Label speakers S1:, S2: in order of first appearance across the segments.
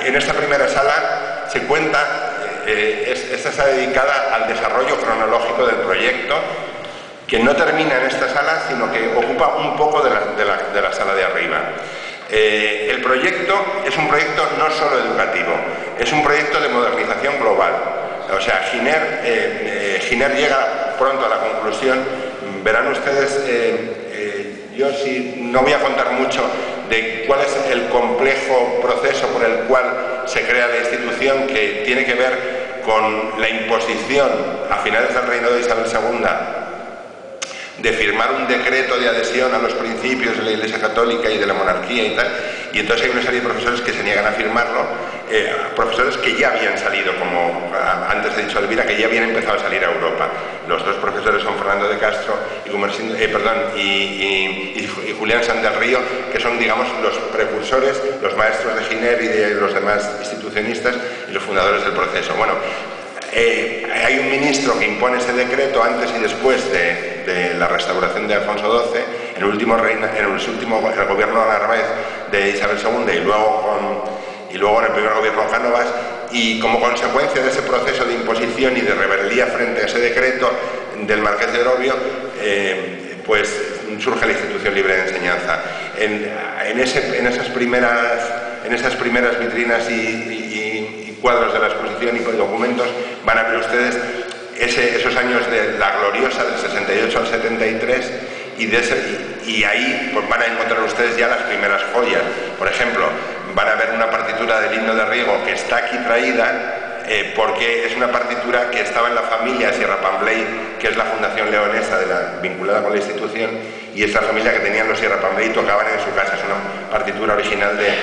S1: en esta primera sala se cuenta, esta está dedicada al desarrollo cronológico del proyecto, que no termina en esta sala, sino que ocupa un poco de la sala de arriba. El proyecto es un proyecto no solo educativo, es un proyecto de modernización global. O sea, Giner llega pronto a la conclusión. Verán ustedes, yo sí no voy a contar mucho de cuál es el complejo proceso por el cual se crea la institución, que tiene que ver con la imposición a finales del reinado de Isabel II de firmar un decreto de adhesión a los principios de la Iglesia Católica y de la monarquía y tal, y entonces hay una serie de profesores que se niegan a firmarlo, profesores que ya habían salido, como antes he dicho Elvira, que ya habían empezado a salir a Europa. Los dos profesores son Fernando de Castro y Julián Sanz del Río, que son, digamos, los precursores, los maestros de Giner y de los demás institucionistas y los fundadores del proceso. Bueno, hay un ministro que impone ese decreto antes y después de la restauración de Alfonso XII, en el último el gobierno de Narváez de Isabel II y luego en el primer gobierno de Cánovas, y como consecuencia de ese proceso de imposición y de rebeldía frente a ese decreto del Marqués de Orobio, pues surge la Institución Libre de Enseñanza. En esas primeras vitrinas y cuadros de la exposición y documentos van a ver ustedes esos años de la gloriosa del 68 al 73, y ahí pues van a encontrar ustedes ya las primeras joyas. Por ejemplo, van a ver una partitura del himno de Riego que está aquí traída porque es una partitura que estaba en la familia Sierra Pambley, que es la fundación leonesa vinculada con la institución, y es la familia que tenían los Sierra Pambley y tocaban en su casa. Es una partitura original del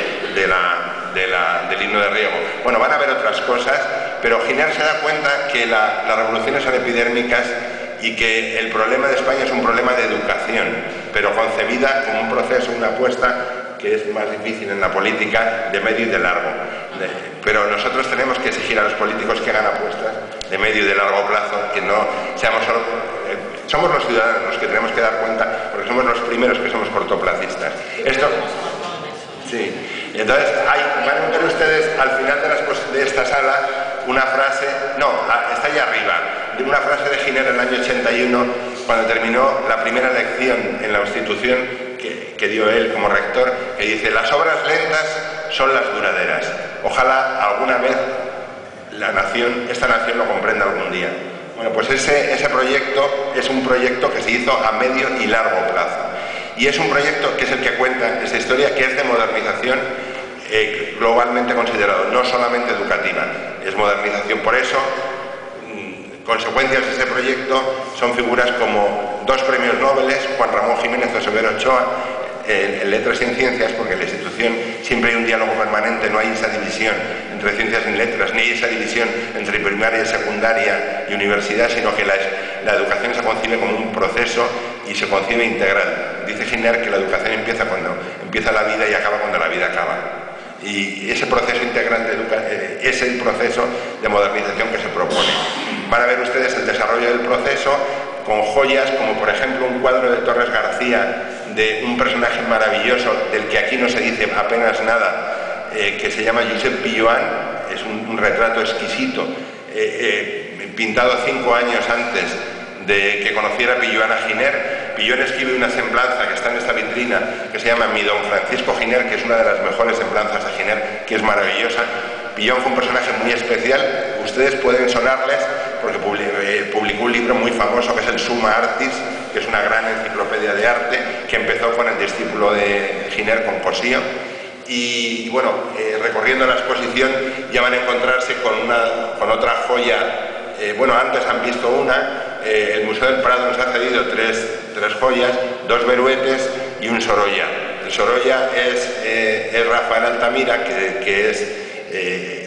S1: himno de Riego. Bueno, van a ver otras cosas, pero Giner se da cuenta que las revoluciones son epidérmicas y que el problema de España es un problema de educación, pero concebida como un proceso, una apuesta que es más difícil en la política, de medio y de largo. Pero nosotros tenemos que exigir a los políticos que hagan apuestas de medio y de largo plazo, que no seamos solo... somos los ciudadanos los que tenemos que dar cuenta, porque somos los primeros que somos cortoplacistas. Esto... Sí. Entonces, van a ver ustedes al final de esta sala una frase, está allá arriba, de una frase de Giner en el año 81, cuando terminó la primera lección en la institución que dio él como rector, que dice: las obras lentas son las duraderas. Ojalá alguna vez esta nación lo comprenda algún día. Bueno, pues ese proyecto es un proyecto que se hizo a medio y largo plazo. Y es un proyecto que es el que cuenta esta historia, que es de modernización globalmente considerado, no solamente educativa, es modernización. Por eso, consecuencias de ese proyecto son figuras como 2 premios Nobel, Juan Ramón Jiménez o Severo Ochoa, en letras y en ciencias, porque en la institución siempre hay un diálogo permanente, no hay esa división entre ciencias y letras, ni hay esa división entre primaria, secundaria y universidad, sino que la educación se concibe como un proceso y se concibe integral. Dice Giner que la educación empieza cuando empieza la vida y acaba cuando la vida acaba. Y ese proceso integral es el proceso de modernización que se propone. Van a ver ustedes el desarrollo del proceso con joyas como, por ejemplo, un cuadro de Torres García de un personaje maravilloso del que aquí no se dice apenas nada, que se llama Josep Pilloan. Es un retrato exquisito, pintado 5 años antes de que conociera Pilloan a Giner. Pilloan escribe una semblanza que está en esta vitrina, que se llama Mi Don Francisco Giner, que es una de las mejores semblanzas de Giner, que es maravillosa. Pilloan fue un personaje muy especial, ustedes pueden sonarles porque publicó un libro muy famoso que es el Summa Artis, que es una gran enciclopedia de arte, que empezó con el discípulo de Giner, con Cosío. Y bueno, recorriendo la exposición ya van a encontrarse con otra joya. Antes han visto una. El Museo del Prado nos ha cedido tres joyas, 2 veruetes y un Sorolla. El Sorolla es Rafael Altamira, que es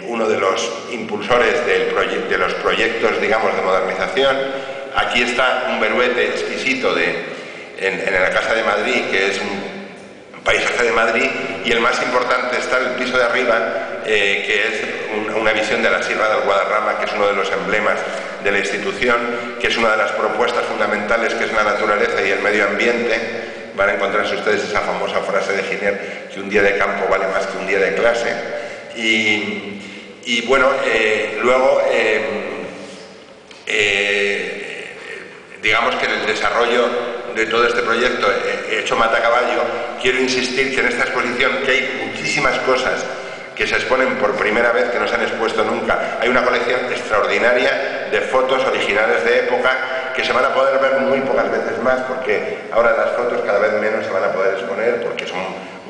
S1: uno de los impulsores de los proyectos, digamos, de modernización. Aquí está un veruete exquisito en la Casa de Madrid, que es un paisaje de Madrid, y el más importante está en el piso de arriba, que es una visión de la Sierra del Guadarrama, que es uno de los emblemas de la institución, que es una de las propuestas fundamentales, que es la naturaleza y el medio ambiente. Van a encontrarse ustedes esa famosa frase de Giner, que un día de campo vale más que un día de clase. Y bueno, luego digamos que en el desarrollo de todo este proyecto hecho matacaballo, quiero insistir que en esta exposición, que hay muchísimas cosas que se exponen por primera vez, que no se han expuesto nunca. Hay una colección extraordinaria de fotos originales de época que se van a poder ver muy pocas veces más, porque ahora las fotos cada vez menos se van a poder exponer porque son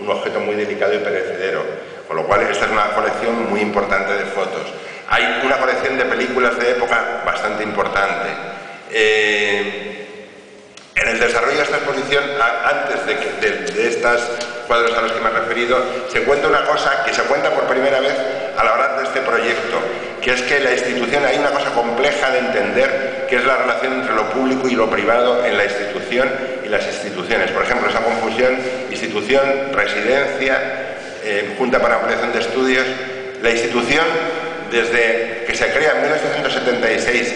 S1: un objeto muy delicado y perecedero, con lo cual esta es una colección muy importante de fotos. Hay una colección de películas de época bastante importante. En el desarrollo de esta exposición, antes de estos cuadros a los que me he referido, se cuenta una cosa que se cuenta por primera vez al hablar de este proyecto, que es que la institución, hay una cosa compleja de entender, que es la relación entre lo público y lo privado en la institución y las instituciones. Por ejemplo, esa confusión institución, residencia, Junta para Ampliación de Estudios. La institución, desde que se crea en 1876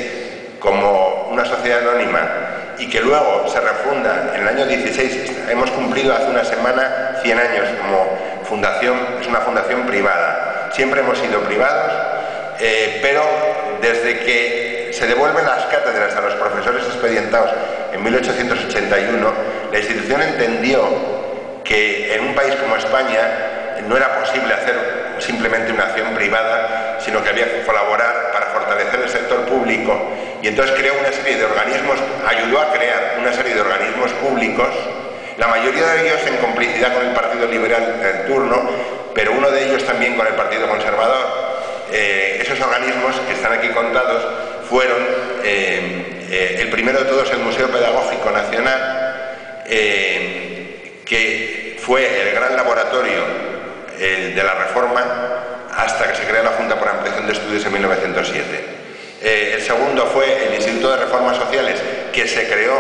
S1: como una sociedad anónima y que luego se refunda en el año 16, hemos cumplido hace una semana 100 años como fundación, es una fundación privada. Siempre hemos sido privados, pero desde que se devuelven las cátedras a los profesores expedientados en 1881, la institución entendió que en un país como España no era posible hacer simplemente una acción privada, sino que había que colaborar para fortalecer el sector público, y entonces creó una serie de organismos, ayudó a crear una serie de organismos públicos, la mayoría de ellos en complicidad con el Partido Liberal en turno, pero uno de ellos también con el Partido Conservador. Esos organismos que están aquí contados fueron, el primero de todos, el Museo Pedagógico Nacional, que fue el gran laboratorio de la Reforma hasta que se crea la Junta para Ampliación de Estudios en 1907. El segundo fue el Instituto de Reformas Sociales, que se creó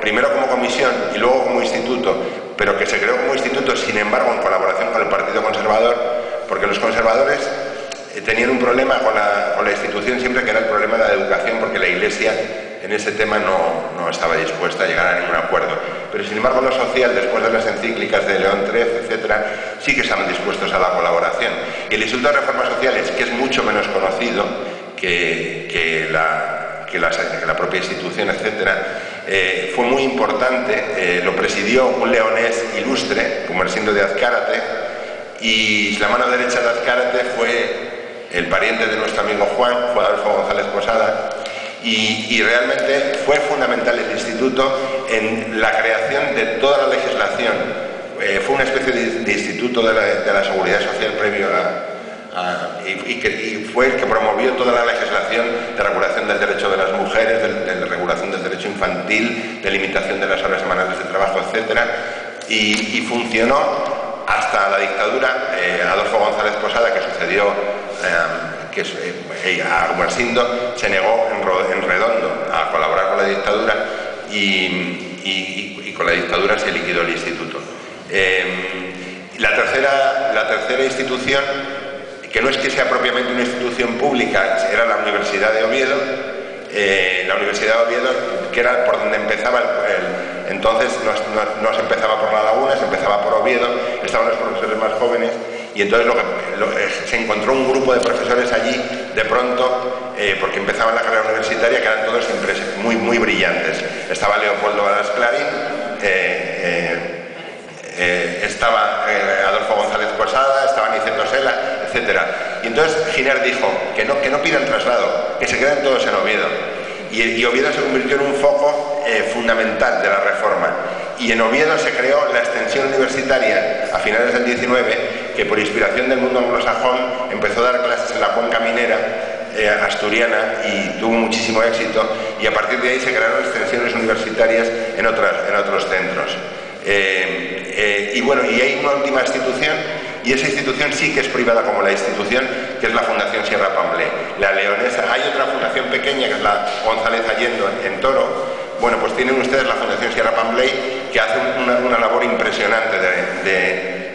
S1: primero como comisión y luego como instituto, pero que se creó como instituto, sin embargo, en colaboración con el Partido Conservador, porque los conservadores tenían un problema con la institución siempre, que era el problema de la educación, porque la Iglesia en ese tema no estaba dispuesta a llegar a ningún acuerdo. Pero sin embargo, lo social, después de las encíclicas de León XIII, etcétera, sí que estaban dispuestos a la colaboración. Y el Instituto de Reformas Sociales, que es mucho menos conocido que la propia institución, etcétera, fue muy importante. Lo presidió un leonés ilustre, Gumersindo de Azcárate, y la mano derecha de Azcárate fue el pariente de nuestro amigo Juan, fue Adolfo González Posada, y realmente fue fundamental el instituto en la creación de toda la legislación. Fue una especie de instituto de la seguridad social previo y fue el que promovió toda la legislación de regulación del derecho de las mujeres, de regulación del derecho infantil, de limitación de las horas semanales de trabajo, etcétera, y funcionó hasta la dictadura. Adolfo González Posada, que sucedió a Gumersindo, se negó en redondo a colaborar con la dictadura, y con la dictadura se liquidó el instituto. La tercera institución, que no es que sea propiamente una institución pública, era la Universidad de Oviedo. La Universidad de Oviedo, que era por donde empezaba entonces no se empezaba por La Laguna, se empezaba por Oviedo, estaban los profesores más jóvenes, y entonces se encontró un grupo de profesores allí de pronto, porque empezaban la carrera universitaria, que eran todos muy, muy brillantes. Estaba Leopoldo Varas Clarín, estaba Adolfo González Posada, estaba Niceto Sela, etcétera. Y entonces Giner dijo que no pidan traslado, que se queden todos en Oviedo. Y Oviedo se convirtió en un foco fundamental de la Reforma. Y en Oviedo se creó la extensión universitaria a finales del 19, que por inspiración del mundo anglosajón empezó a dar clases en la cuenca minera asturiana y tuvo muchísimo éxito, y a partir de ahí se crearon extensiones universitarias en otros centros. Y bueno, y hay una última institución, y esa institución sí que es privada como la institución, que es la Fundación Sierra Pamblé, la leonesa. Hay otra fundación pequeña, que es la González Allendo en Toro. Bueno, pues tienen ustedes la Fundación Sierra Pamblé, que hace una labor impresionante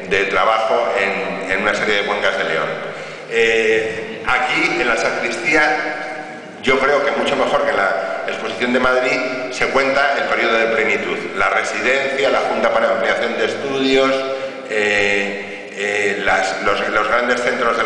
S1: de trabajo en una serie de cuencas de León. Aquí, en la sacristía, yo creo que mucho mejor que en la exposición de Madrid, se cuenta el periodo de plenitud, la residencia, la Junta para Ampliación de Estudios, los grandes centros de